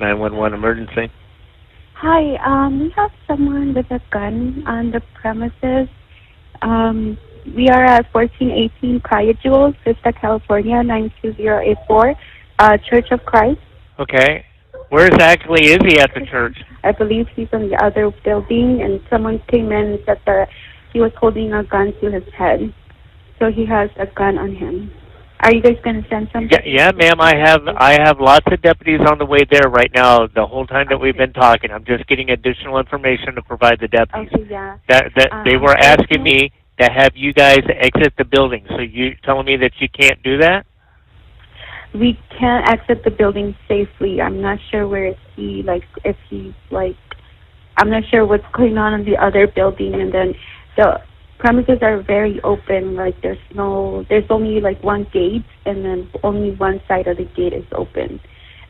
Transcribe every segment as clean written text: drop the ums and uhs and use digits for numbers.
911 emergency. Hi, we have someone with a gun on the premises. We are at 1418 Pryor Jewels, Vista, California, 92084, Church of Christ. Okay. Where exactly is he at the church? I believe he's in the other building, and someone came in and said that he was holding a gun to his head. So he has a gun on him. Are you guys going to send something? Yeah, ma'am. I have lots of deputies on the way there right now. The whole time that we've been talking, I'm just getting additional information to provide the deputies. Okay, yeah. They were asking me to have you guys exit the building. So you telling me that you can't do that? We can't exit the building safely. I'm not sure where is he, if he's, I'm not sure what's going on in the other building. And then the premises are very open. There's only, one gate, and then only one side of the gate is open.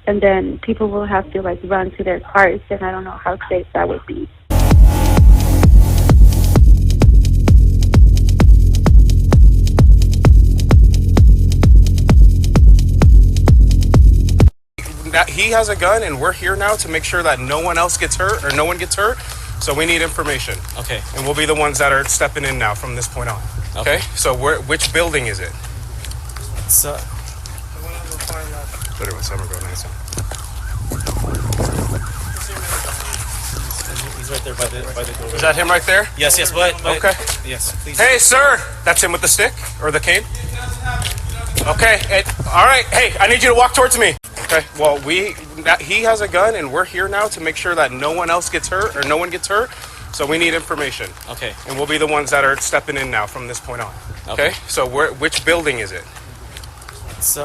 And then people will have to, run to their cars, and I don't know how safe that would be. He has a gun, and we're here now to make sure that no one else gets hurt, or no one gets hurt. So we need information. Okay. And we'll be the ones that are stepping in now from this point on. Okay? So which building is it? It's He's right there by the door. Is that him right there? Yes, but okay. Yes, please. Hey, sir! That's him with the stick? Or the cane? Okay, all right. Hey, I need you to walk towards me. Okay, well, he has a gun, and we're here now to make sure that no one else gets hurt, or no one gets hurt. So we need information. Okay. And we'll be the ones that are stepping in now from this point on. Okay? So which building is it? It's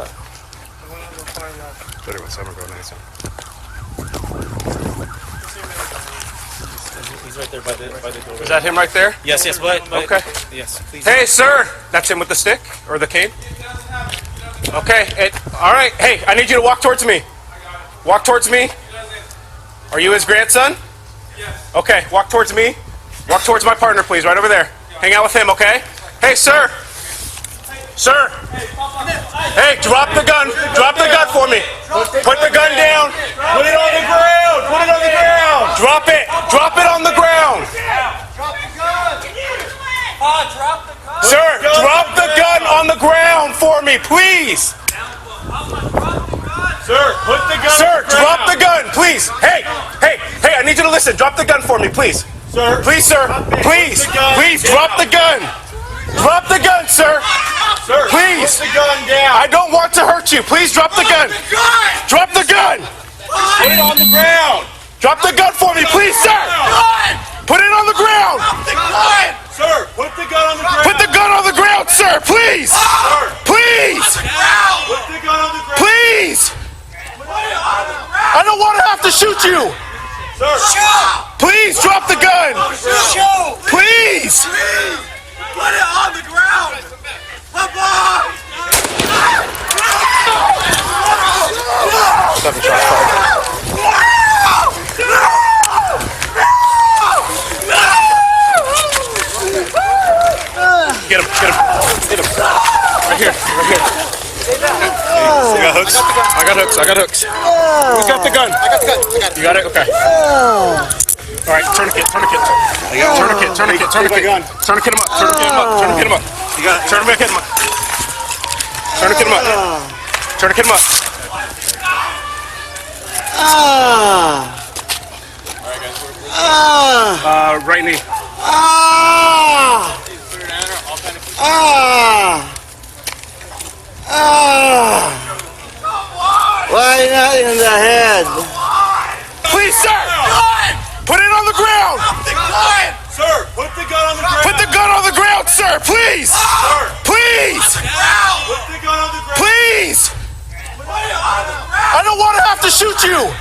He's right there by the door. Is that him right there? Yes, but okay. Yes, please. Hey, sir! That's him with the stick? Or the cane? Okay, all right. Hey, I need you to walk towards me. Walk towards me. Are you his grandson? Yes. Okay, walk towards me. Walk towards my partner, please, right over there. Hang out with him, okay? Hey, sir! Sir! Hey, drop the gun. Drop the gun for me. Put the gun down. Put it on the ground. Put it on the ground. Drop it. Drop it on the ground. Drop the gun. Drop the gun. Sir, drop the gun on the ground for me, please. Sir, put the gun. Sir, drop the gun, please. Hey, I need you to listen. Drop the gun for me, please. Sir. Please, sir. Please. Please, drop the gun. Drop the gun, sir. Sir, please. put the gun down. I don't want to hurt you. Please drop the gun. Drop the gun. Put it on the ground. Drop the gun for me, please, sir. Put it on the ground. Sir, put the gun on the ground. Put the gun on the ground, sir, please. Please. Put the gun on the ground. Please. I don't want to have to shoot you. Sir. Please drop the gun. Please. Put it on the ground. Get him. Hit him. Right here. I got hooks. I got hooks. Who's got the gun? I got the gun. You got it? Okay. All right, tourniquet. Tourniquet him up. Tourniquet him up. You got it. Tourniquet him up. Right knee. Why not in the head? Please, sir! Put it on the ground! Sir, put the gun on the ground. Put the gun on the ground, sir! Please! Please! Put the gun on the ground. Please! I don't want to have to shoot you!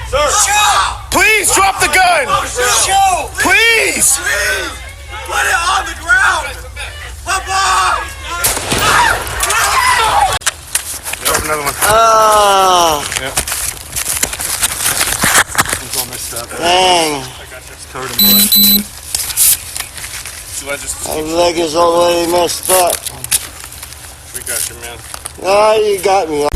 Sir. Please drop the gun! Please! Put it on the ground. Drop another one. Yep. He's all messed up. Dang. It's covered in blood. My leg is already messed up. We got you, man. Oh, you got me.